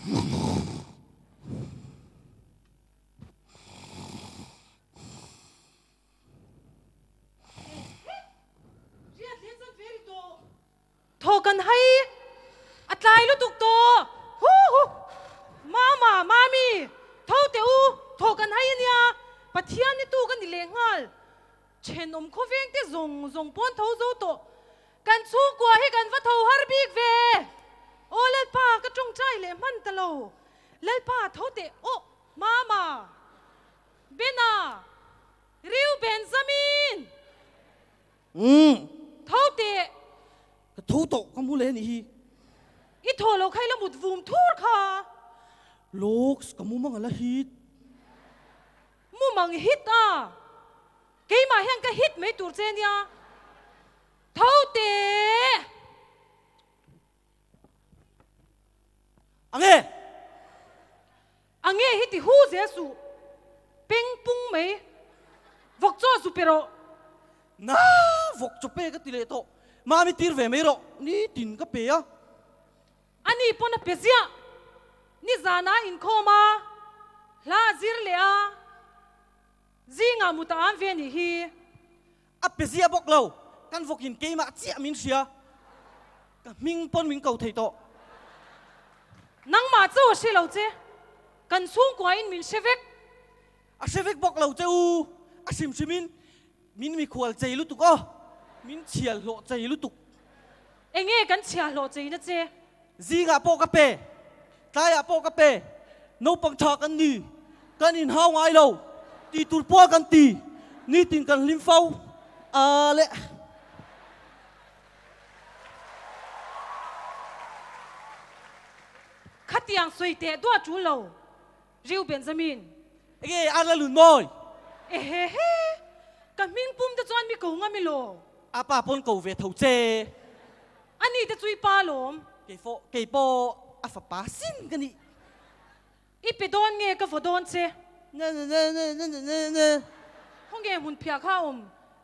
โทรกันให้อัตลายลุตุกโตฮู้ฮู้มามีโทรเตียวโทรกันให้เนี่ยปะเทียนนี่ตู้กันดิเลงฮัลเชนอมโคเวงที่ส่งป้อนโทรโซโตกันสู้กว่าให้กันว่าโทรฮาร์บีกเวโอเล่ป้าก็จงใจเลยมันตลอดเล่ป้าโทรเตโอมาเบน่าริวเบนซามินโทรเตโทรโตก็มูเลนี่อีโทรเราใครละหมุดวูมทูดค่ะโลกก็มูมังละฮิตมูมังฮิตอ่ะเกย์มาแห่งก็ฮิตไม่ตัวเจนยาเท่าเตะอังเง่ฮิตที่หูเสียสูปิงปุ้งไหมวกจ้อสุเปโรน่าวกจุเป้ก็ติเลโตมาไม่ตีร์เวไม่หรอกนี่ตินก็เปียอันนี้ปนเปเซียนี่จานาอินโคมาลาซิร์เลียซิงามุตามเวนี่ฮีอัปเปเซียบอกเรากันฟกินเกย์มาเจียมินเสียกับมิงปนมิงเก่าไทยโตนังมาเจ้าเชลเอาเจกันสูงกว่าอินมินเชเวกเชเวกบอกเราเจ้าชิมินมีขวลใจลุตุกอ๋อมินเชียโลใจลุตุกเอ็งกันเชียโลใจนะเจซีกาโปกะเปตายาโปกะเปโนปังชากันนี่กันอินฮาวไงเราตีตุลปัวกันตีนี่ติงกันลิมฟ้าเละขัดยังสวยเตะตัวจูโลริวเบนซามินเอ้ยอะไรลุนมอยเฮ้กันมิงปุ่มจะจวนมีกูงามิโลอาป้าปนกูเวทูเจอันนี้จะจุยปลาหลมเกย์โปอาฝาปาสินกันนี่อีไปโดนเงก็ฝโดนเจเน่ห้องเงหุ่นเพียข้าว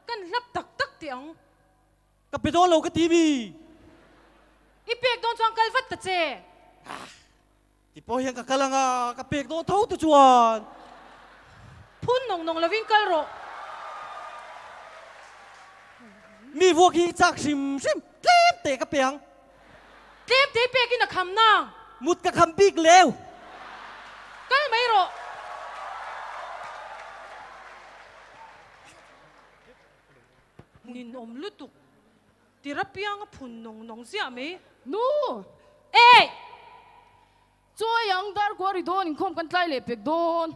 กันรับตักเตียงกับไปโดนเราก็ทีวีอีเปียกโดนจวงกันวัดตะเจที่พอยังกับกำลังกับเปียกโดนเท้าตัวจวนพุ่นนงละวิ่งกันโรมีวัวขี้จักชิมเต็มเตะกับเปียงเต็มเปียกินคำนางมุดกับคำบิ๊กเร็วกันไม่โรนินอมลุตุกที่รับเปียงพุ่นนงเสียไหมนู่เอ้ช่วยยังดาร์กวาริโดนคมกันไล่เล็บโดน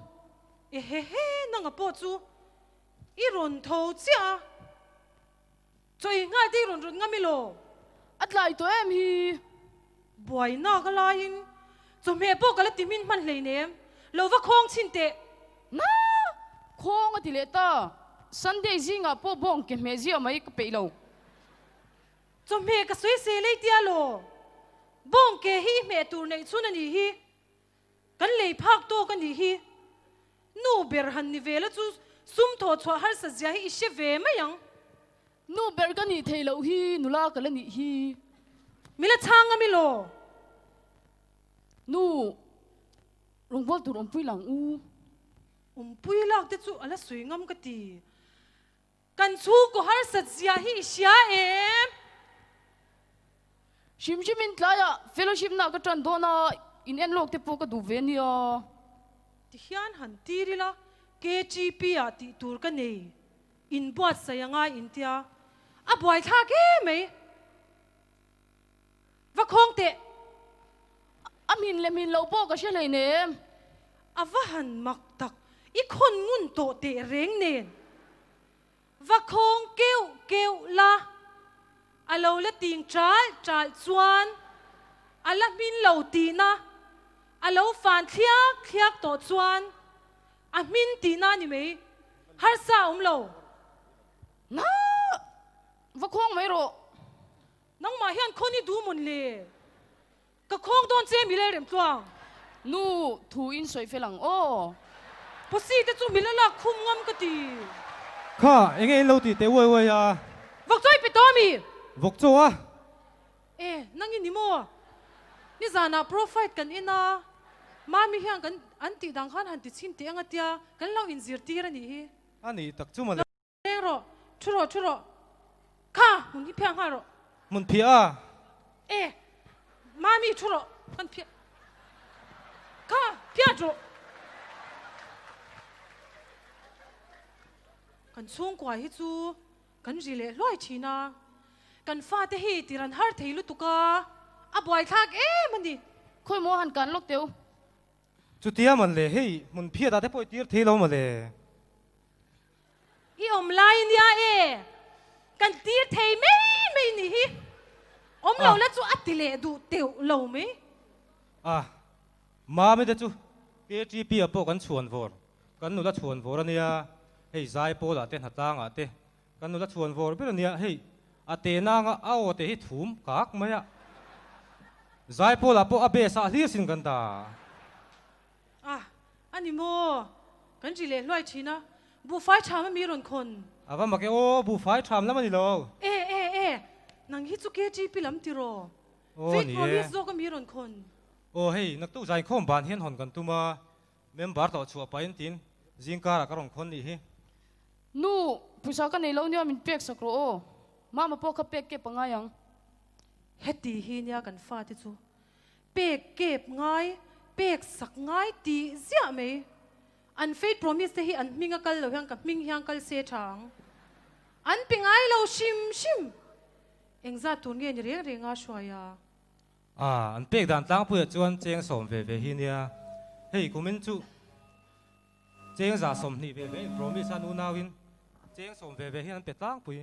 เฮ้นังกับปอจูอีรอนเท้าเสียช่วยง่ายที่รอนง่ายไม่โลอัดไล่ตัวมีบ่อยน่าก็ลายินจมเฮปก็เลยติมินมันเลยเนี่ยเราว่าคงชินเตะน้าคงอ่ะที่เลต้าซันเดย์ซิงอ่ะพวกบงเก็บเมจิอ่ะไม่ก็ไปแล้วจมเฮก็สวยเสียเลยเดียโลบงเกฮีเมตูในชุนนี่ฮีกันเลยพักตัวกันนี่ฮีนูเบอร์ฮันนี่เวลจูซุ่มโถชัวฮัลสัจยาฮีอิเชเวไม่ยังนูเบอร์กันนี่เทลฮีนูลากันนี่ฮีมิละช่างอะมิโลนูลงบอลตัวอมปุยหลังปุยหลังแต่จูอะไรสวยงามกันดีกันชูก็ฮัลสัจยาฮีอิเชเอ็มชิมมินทลายเฟลชิมนักจันโดนาอินเอ็นโลกเตปูก็ดูเวนีอ่ะที่ฮันหันตีริละ KTP อ่ะที่ตัวกันเองอินบวชสยังไงอินเตียอ่ะบ่อยท่าแก่ไหมว่าคงเตะอามินเลมินเราโบก็เชื่อเลยเนี่ยอ่ะว่าหันมักตักอีคนงุ่นโตเตะเร่งเนนว่าคงเกลละอาเราเละติงจัลชวนอาละมินเราตีนะอาเราฟันเทียกต่อชวนอามินตีนะนี่ไหมฮาร์ซ่าเราน้าว่าคงไม่รู้น้องมาเห็นคนนี้ดูมันเลยก็คงโดนเจมิเลยเริ่มตัวนู่ทูอินสวยเฟลังโอ้พอสิแต่จู่มิเลยละคุ้มงำก็ดีข้าเอ็งเราตีเตะวัยอ่ะวกจ้อยไปตัวมีวกจ้วนั่งอินนี่มั่วนี่จานาโปรไฟล์กันอินะ มามีเฮียงกันอันติดังขันหันติชินเตียงเตียกันเราอินซีร์ตีระนี่อันนี้ตักจุ่มอะไรเร่รอชุรอข้ามึงที่เพียงข้ารอมุนเพียมามีชุรอกันเพียข้าเพียจุกันช่วงกว่าฮิจูกันจีเล่ลอยชีนากันฟาเตฮีติรันฮาร์เทลุตุกาอบวยทักมันดิคุยโมหันกันลูกเตียวจุดเดียมันเลยเฮ้ยมุนเพียแต่ได้ปล่อยตีร์เทเรามาเลยอีอมไลน์เนี่ยกันตีร์เทไม่นี่อมเราแล้วจูอัดติเลดูเตียวเราไหมมาไม่ได้จูKTPอ่ะพวกกันชวนวอร์กันนู่นละชวนวอร์เนี่ยเฮ้ยใจโปล่ะเต้นหัดตั้งอ่ะเต้กันนู่นละชวนวอร์เป็นเนี่ยเฮ้ยอาเตนางเอาเตให้ถุมกักไหมอ่ะใจโปล่ะพวกอาเบสอาที่สินกันตาอันนี้โมกันจีเล่ลอยชีนะบูไฟชาไม่มีรอนคนว่ามาเกโอบูไฟทำแล้วมันนี่หรอนังฮิจุเกจีพิลัมติโรฟิกโรมิสโซก็มีรอนคนเฮ้ยนักตู้ใจข้อมบานเห็นหอนกันตัวมาเมมบาร์ต่อชัวไปอินทินจิงการะกรองคนนี่นู่ผู้ชายกันในเล่าเนี่ยมันเปียกสักโรมาพวกเขาเปียกเก็บปังไงยังเฮตีฮีเนี่ยกันฟาติจูเปียกเก็บง่ายเปียกสักง่ายตีเสียไหมอันเฟดโปรมิสที่อันมิงกัลเราเฮียงกับมิงเฮียงกัลเสียทางอันเป็นไงเราชิมเอ็งจะตุนเงินเรียงอาช่วยอันเปียกด่านตั้งเพื่อจวนเจียงสมเวฮีเนี่ยเฮ้ยกูมินจูเจียงจะสมนี่เวโปรมิสนูนาวินเจียงสมเวฮีอันเป็ดตั้งปุย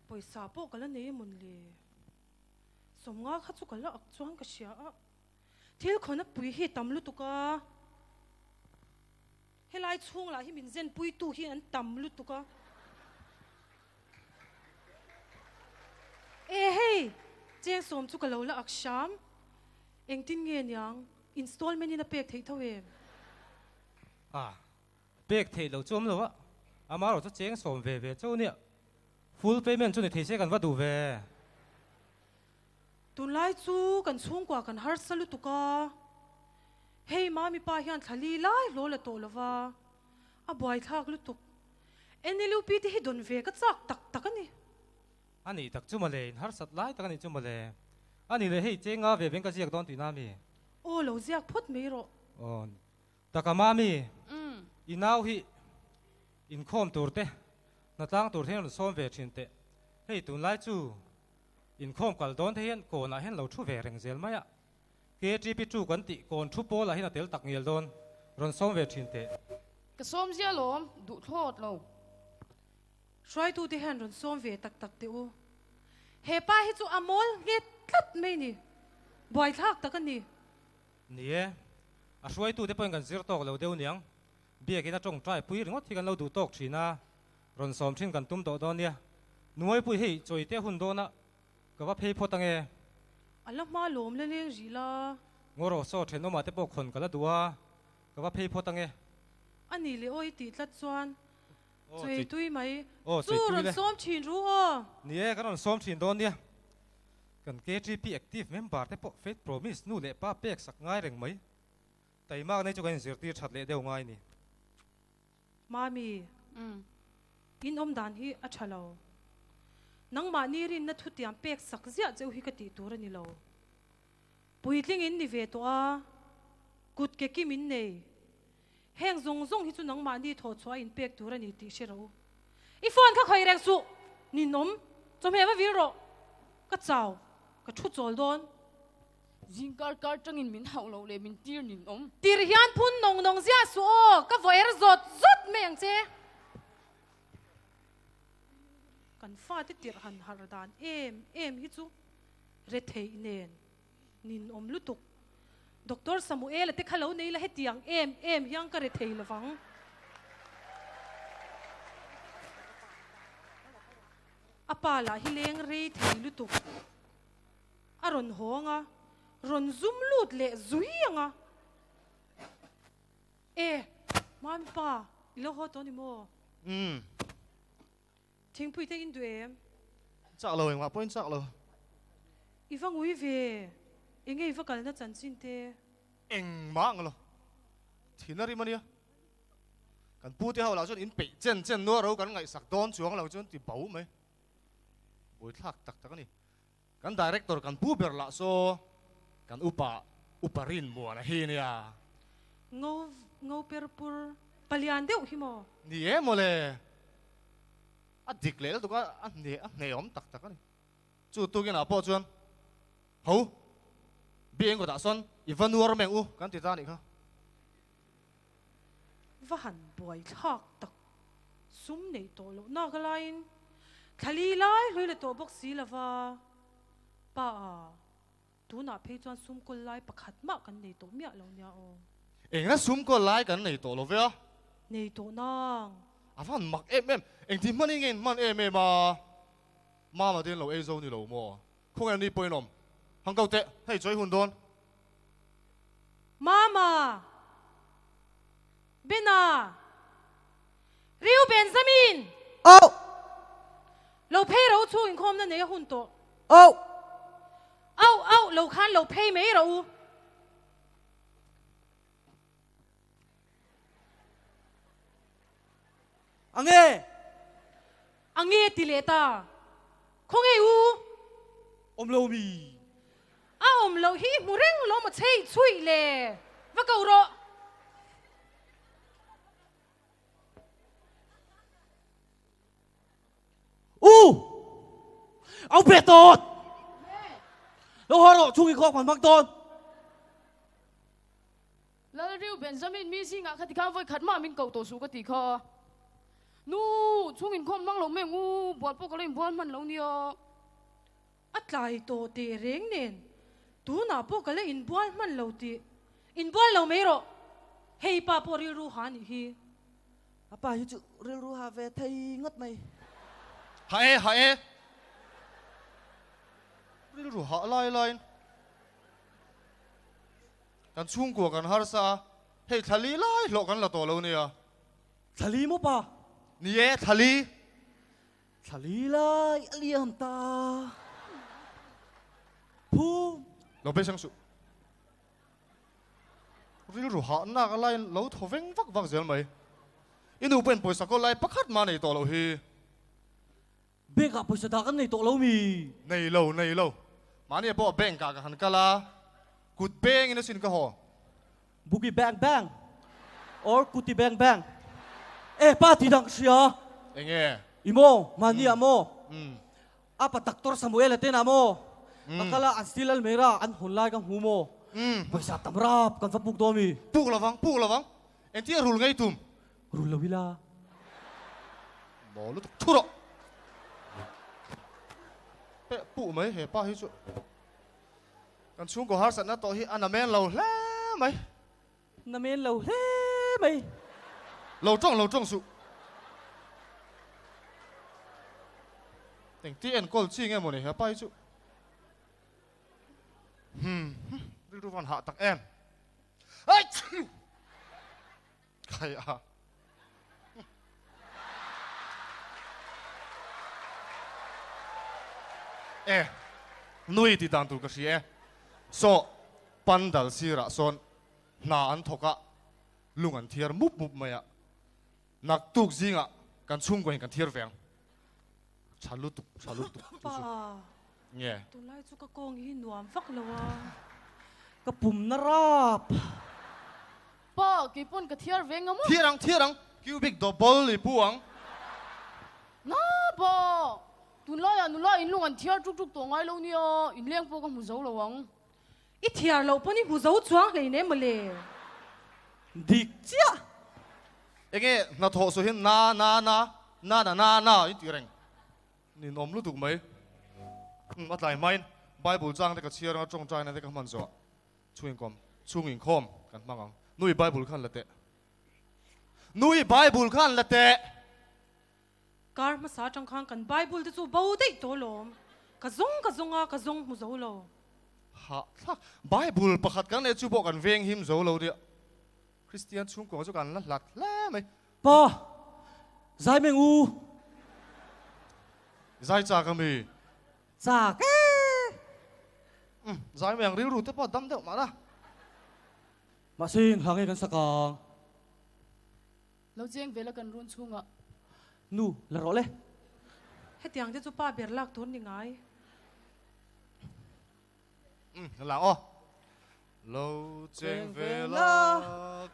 ปอยสาปกันแล้วเนี่ยมันเลยสมงาขัดสุกันแล้วอักจวนกับเสียเที่ยวคนนั้นปุยเฮตำลุตุกาเฮลัยช่วงละที่มินเซนปุยตู้ที่อันตำลุตุกาเฮ้ยเจียงสมสุกันแล้วละอักชามเอ็งทิ้งเงินยังอินสตอลเมนต์นี่นะเปียกเทเท่าเองเปียกเทเราจมแล้ววะอามาเราจะเจียงสมเวเจ้าเนี่ยfull payment จนในเทเสกันว่าดูเวตุนไล่จูกันช่วงกว่ากันฮาร์สลุตุกาเฮ้ยมามีป้าเฮียนทะลีไล่โลละโตละวะบอยทักลุตุกนี่ลูกพี่ที่โดนเวก็จักตักกันนี่อันนี้ตักจุ่มมาเลยฮาร์สัตไล่ตักนี่จุ่มมาเลยอันนี้เลยเฮ้ยเจ้งอาเวเป็นกระเจียกตอนตีน้ามีเราเจียกพุทธไม่รอตักมามีอินเอาฮีอินคอมตัวเตนาตั้งตัวเทียนซ้อมเวชินเตเฮ้ยตุนไล่จูอินคอมกัลโดนเทียนโกน่ะเห็นเราชูเวริงเซลไหมอ่ะKTPจูกันติโกนชูโปละเห็นน่ะเตลตักเงียลโดนรอนซ้อมเวชินเตกระซ้อมเสียหลอมดุโทษเราช่วยดูที่เห็นรอนซ้อมเวตักเตอูเฮป้าให้จูอมอลเงียตัดไม่นี่บอยทักตักกันนี่ช่วยดูที่เป็นกันซิร์ตอกเราเดี๋ยวนี้เบียกินจงใจปุยถึงว่าที่กันเราดูตอกชีน่ารอนซ้อมชินกันตุ้มโตโดนเนี่ยหน่วยปุยให้จอยเตะหุ่นโดนนะก็ว่าเพย์พอตังเออันละมาหลอมเลี้ยงจีละงอรอโซ่เทนอมาเตะปกคนกันละดัวก็ว่าเพย์พอตังเออันนี้เลยโอ้ยติดลัดจวนจอยตุยไหมสู้รอนซ้อมชินรู้นี่ก็รอนซ้อมชินโดนเนี่ยกัน KTP Active Member เตะปก Faith Promise นู่นเลยป้าเปียกสักง่ายเร่งไหมแต่มากในจุกันเสียตีชัดเลยเดียวง่ายนี่มามีอินอมดานฮีอัชลาวนังมานีรินนัทุติยามเป็กสักเสียเจ้าฮิกติตัวนี่เราปุยลิงอินนิเวตัวกุดเกกิมินเนยแห้งซงฮิจุนังมานีทอดชัวอินเป็กตัวนี่ติเชเราอีฟอนข้าใครแรงสุนินนมจอมเฮว่าวิโรก็เจ้าก็ชุดโจลโดนจิงการจังอินมินเฮาเราเลยมินตีร์นินนมตีร์ยันพุ่นนงเสียสุก็ไวรัสจดไม่ยังเจกันฟาดที่ติดหันฮาร์ดานฮิจูเรทเฮเนนนินอมลุตุกด็อกเตอร์ซามูเอลเตะขลุ่นนี่ละเฮตียังยังก็เรทเฮละฟังอปาละฮิเลงเรทเฮลุตุกอารอนหงะรอนซุ่มลุดเละซุยยังมาไม่ป้าอีโลฮอตตัวนี้โมทิ้งพูดที่อินดูจักเลยว่าพูดจักเลยอีฟังวิเว ngay vợ cái nó chẳng xin thế eng mang lo thìn ari mania kan pu te hawla chon in pe chen chen no ro kan ngai sak don chuang lo chon ti bau mai boi thak tak tak ani kan director kan pu ber la so kan uparin mo na hi nia ngô ngô perpur palian deuh hi mo ni e mo le a dik le to ka a ne om tak tak ani chu tu gen a po chuan ho bi eng ko da son ivanuar meng u kan ti ta ni kha và hẳn bồi thắc tắc sum này tổ lộ na cái line khali lai lối là tổ bốc xí là va ba tu na phê chuan sum col lai pakhat ma kan này tổ miệng lâu nha ô eng na sum ko lai kan nei to lo ve a này tổ nang à van mặc em eng ti man ingen man em mà tiên lo e zo ni lo mo không em ni poi nom hang kau te hei choi hun don mama bena riu benjamin Ô, lâu phê đâu chu in khom na này hun to ô, au lâu khan lâu phê mấy đâu anh nghe tỷ lệ ta không nghe u ông lâu mì. lâu hi Mihring lo mà chơi chui lệ và cầu rồi Ông bẹt tột. Lâu hoa độ chung kho còn mắc tôn. là riu Benjamin mi si ngã khát khao với khát mà mình cầu tổ số cái tỷ kho nu chung in khom mang lâu mẹ ngu bọt bốc cái lên bọt man lâu nhiều at lại tổ tê riêng nên tu na po cái in bual man lâu tê in bual lâu mấy rồi hey pa po riu ru han hi Apa hiu chu riu ru ha về thay ngất mày. ha e ri ru ha lai kan chung ko kan har sa hei thali lai lo kan la to lo nia Thả lý mốt bà. ni e thali Thả lý lại liam ta. Phu. lo be sang su ri ru ha na ka lai lo tho veng vak zel mai inu pen poisa ko lai pakhat ma nei to lo hi Bê gặp bồi sơ này tổ lâu mì. nei lo mani bo bank ka han kala kut peng ina sin ka ho Boogie bang bang. Or kuti bang bang. Eh pa tidak siya. enge Imo, mani amo. mm Apa taktor Samuel atin amo. Akala an stilal mera an hunlai kang humo. Bồi sa tamrap kan fapuk domi. pu lawang en ti rul ngai tum Rula wila. bo lu thu ro pe pu mai he pa hi chu kan chung ko har san na to hi anamen lo la mai Na men lâu thế mày. lo trong su teng ti en kol chi nge mo ne he pa hi chu ri ru van ha tak em ai khai a nui ti dan tu ka si so pandal sira son na an thoka lungan thiar mup maya nak tuk zinga kan chung ko kan thiar veng chalu tu ba nge tu lai chu ka kong hi nuam vak lo à Kapum na rap. pa cái pon cái thiar veng ngamo thiarang cubic double li puang na pa tu lai in lungan thiar truk truk to ngai lâu nhiều in leng po ka mu zo lawang ít thiar lâu po ni hu zo chuang le ne male Dik chia. enge na tho so hin na in ti reng ni nom lu tuk mai mat lai main bible jang te ka chiar nga chong chai na te ka man zo chung in khom kan mangang nui bible khan la te kar ma sa chang khang kan bible te chu bo dei to lom ka zong mu zo lo ha thak bible pakhat kan ne chu bo kan veng him zo lo dia christian chung ko chu kan la lat la mai Pa. Zai meng u. zai cha ka mi Sa ke. zai mèng riu ru te po dam deuh ma la mà xin hàng ngày kan sakang lo jeng vela kan run chunga nu là rõ lẽ hết tiếng thế chú ba biệt lạc thốn đi ngay là o lâu chênh về la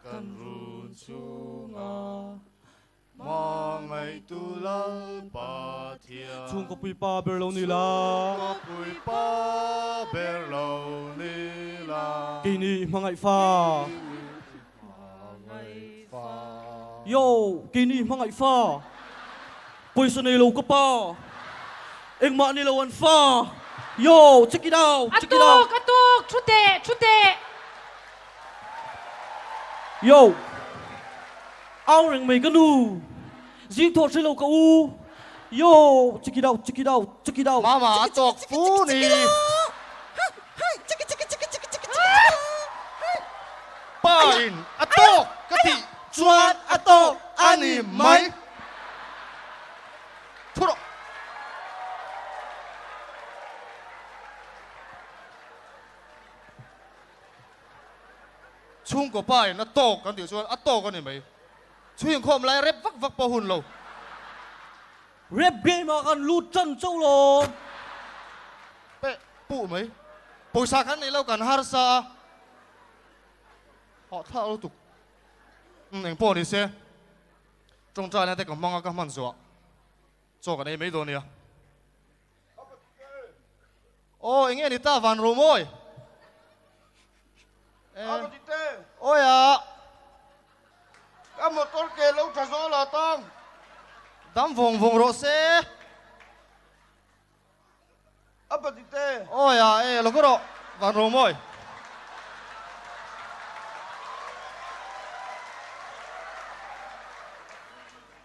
cần run chunga mong ngày tu lal ba thiên chung có pi pa ber lâu ni la có bụi ba ber lâu ni la kỳ ni mang ngại pha yo kỳ ni mang ngại pha bồi sơn này lâu có pa anh mà ni lâu ăn pha yo check it out check it out atuk chút tệ yo ao rừng mày cái nu riêng thôi sẽ lâu cả u yo check it out check it out check it out mama atok fu ni pa in atok kati chuan atok ani mai thuro chung ko pa in atok kan ti chuan atok ani mai chui khom lai rep vak vak pa hun lo rap game mà kan lút chân châu lo pe pu mai poisa kan ni lo kan har sa họ thao lo tục anh po đi xe trong trai này còn mong các màn dọa cho cái này mấy đồ nè ô anh nghe đi ta van rồi môi ôi à các một con kê lâu trả gió là tông đám vùng vùng rộ xe apa tite ôi à ê lo cái đó van rồi môi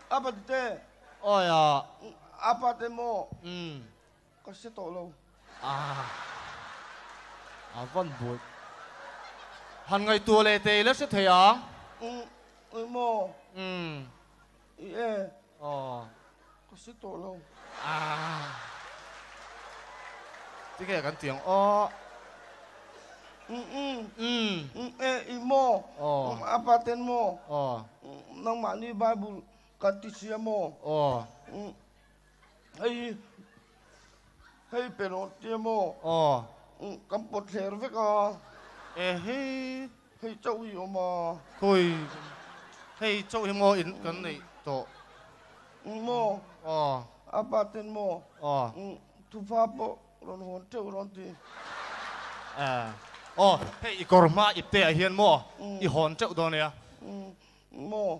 apa tite ôi à apa temo có sẽ tổ lâu à văn bụi hằng ngày tua lệ tê lớp sẽ thấy à mo e ờ có sẽ tổ lâu à cái cái tiếng o e imo apa temo nang mani bible katisiamo hey hey pero tiamo kampot serve ka hey hey châu yêu mà thôi hey châu hi mo in cái này to mo apa temo tu fa po ron hon châu ron ti hey korma ipte hian mo I hon châu do ne mo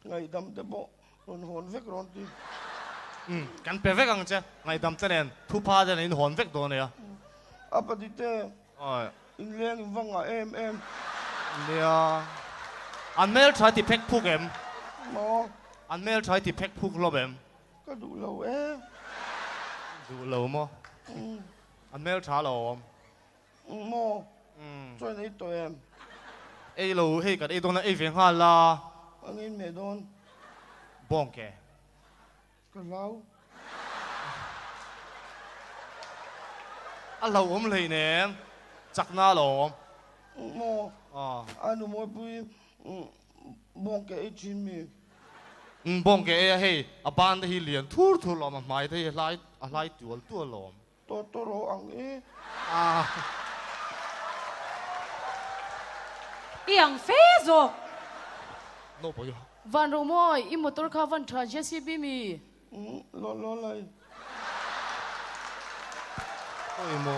ngày đâm te po ron hon vek ron ti kan pe vek ang che ngai dam te nen thu pa de in hon vek do ne apa dite in leng in vanga em lia an mel try ti pek phuk em mo an mel try ti pek phuk lo em có đủ lâu em du lo mo an mel tha lo mo cho này tụi em e lo hey ka e don na e ven ha la anh em mẹ đón bong ke cái lâu a lo lei ne chak na lo mo anh mua bui bong cái chín mi bong ke e hey a ban de hi lian thur thur lo ma mai de lai tual tu lo to ro ang e iang phê rồi no bo yo van ro moi I motor kha van tra JCB mi lo lại oi mo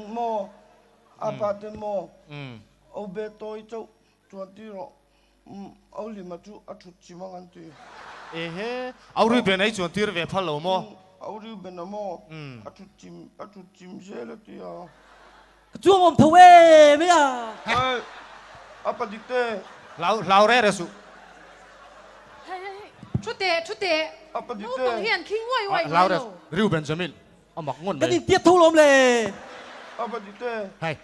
mo apa te mo ô bê tôi châu chuẩn ti ro ô lima chú a chút chi mang anh ti e he au ri ben ai chuan tir ve phal lo mo ô riu bên nào mo a chút chim dễ là ti à chuông ông thầu ê mấy à apa dite lao re su chút tệ apa nô bằng dite hiền khinh quay lao re riu benjamin amak ngon cái be gì tiết thu lom lề apa dite hey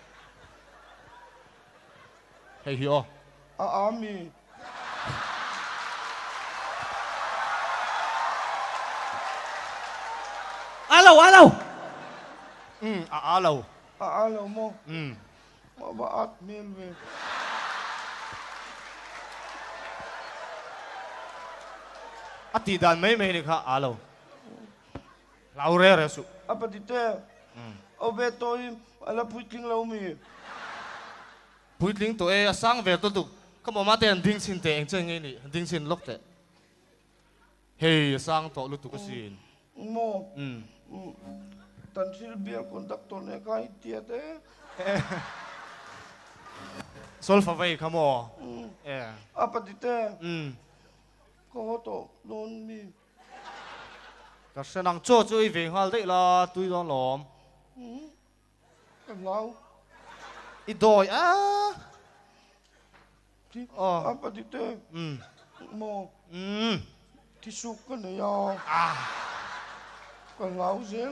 hey hi ami alo อาเรา Alo mo. มาบ้าอัดเมลเว อติดันไม่นี่ค่ะอาเราเร่สุ Apa dite? Au betoi ala puiking lau mi. พูดลิงตัวสร้างเวทตุกเขาบอกมาเต้นดิ้งสินเตงเจงนี่ดิ้งสินล็อกเตะเฮ้ยสร้างตัวลุตุกสิน Mo. Tan silbia kontaktor ne kai tiate. โซลฟาเวย์ขโมย Apa dite? Ko to don mi. ก็เสนังโจ้จุ้ยเวงฮัลได้ละตุยร้อนหลอม Kan lau. อีดอยApa dite? Mo. Tisuk kan ya. Kan lau zel.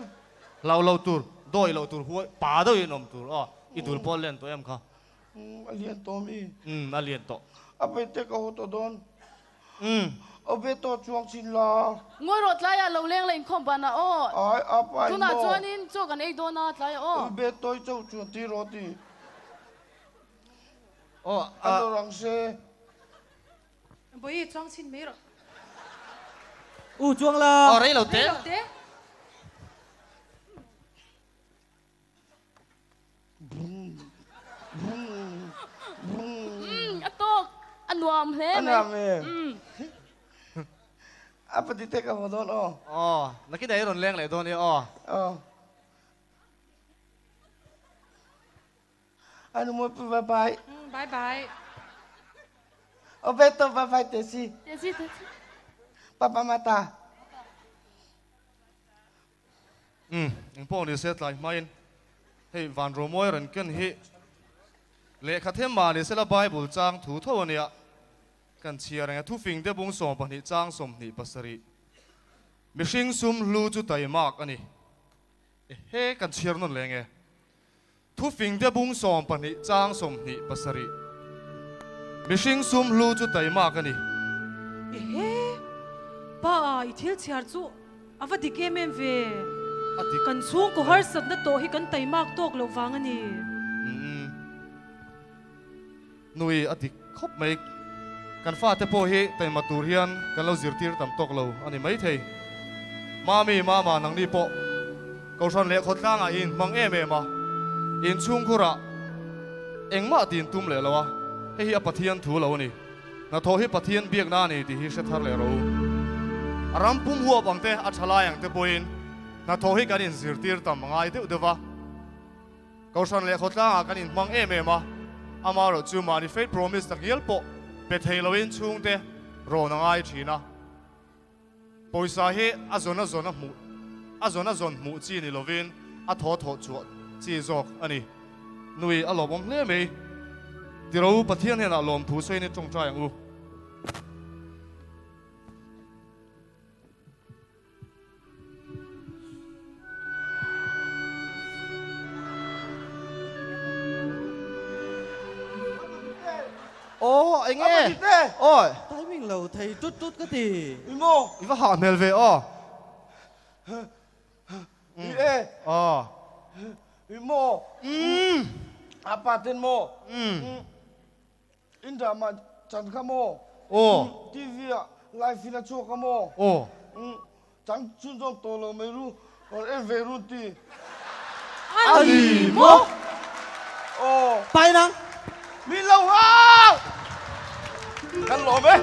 เราตูร์ดอยเราตูร์หัวป่าดอยนมตูร์อีตูร์พอลเลนตัวเอ็มค่ะ Alien to mi. มาเรียนต่อ Apa dite ko to don? Au beto chuang sin la. งวยรถไล่อะเราเลี้ยงเลยข้อมปันนะโอ้ Ai apa จุ ai น่า mo. จวนนินจวกันไอ้โดนนะไล่โอ้ Au beto chau chuan ti roti. โอ้ Ano rang se. บ่ยจ้องชินไม่หรอก u chuang la อะไรเรา เต้ เต้ เต้ อะโตกอันวมเล่ไหม Ano me. Apa dite ka ho don oh. นักกีฬาโดนเลี้ยงเลยตัวนี้Oh. Ano mo pa bye bye. บายบาย Au beto bye bye tesi. เดี๋ยวสิ Papa mata. ยังพวกนี้เสร็จเลยไม่เห็นเฮ้ยวันโรมอยรันกันเฮ้เลขาเทมมาเนี่ยเสร็จแล้วไบเบิลจางถูเท่านี้กันเชียร์ไงทุกฟิงเดบุงสมบันิจางสมนิปัสรีมิชิงซุมลูจุดไตมากอันนี้เฮ้กันเชียร์นั่นเลยไงทุกฟิงเดบุงสมบันิจางสมนิปัสรีมิชิงซุมลูจุดไตมากอันนี้ เฮ้ป้าอีเที่ยวเชียร์จูอวดิเกมเอ็มเวกันช่วงก็ฮาร์สัตน์นั่นโตให้กันไตมากโตกเราฟังอันนี้นุยอดีคบไม่กันฟ้าเตโพเฮแต่มาตูเรียนกันเราจิรตีร์ต่ำตกเราอันนี้ไม่เทมามีมานังนี่โปเขาชนเล็กคนล่างอินมังเอเมมาอินชุ่งคุระเอ็งมาตีนตุ้มเลยแล้ววะให้ฮิปะเทียนถูเรานี่นาโทฮิปะเทียนเบียกหน้านี่ที่ฮิเชทัรเลยเราอารมณ์ปุ่มหัวบังเตอัชลายังเตโพอินนาโทฮิกันอินจิรตีร์ต่ำมังไอเตอุดวะเขาชนเล็กคนล่างกันอินมังเอเมมาอามาเราจูมานี่เฟซโปรมิสตักเยลโปเป็ดเฮโลวินชุ่งเตโรนังไอชีนะปอยสาเหอาจนหมูจีนี่โลวินอาทอจวดจีจอกอันนี้นุยอารมณ์เล่ไหมที่เราประเทศเนี่ยอารมณ์ผู้ช่วยนี่จงใจอย่างอูโอ้ไอ้เงี้ย Apa dite? โอ้ย timing lo thầy chút cái gì Imo. อีว่าหาเมลเวอ้อ E. อ๋อ Imo. Apa ten mo. Inda ma chan ka mo. โอ้ TV live ina cho ka mo. โอ้ Chang chun jong to lo me ru. Or e ve ru ti. อันนี้โม Oh. bay năng Mi lâu ha. Kan lo me.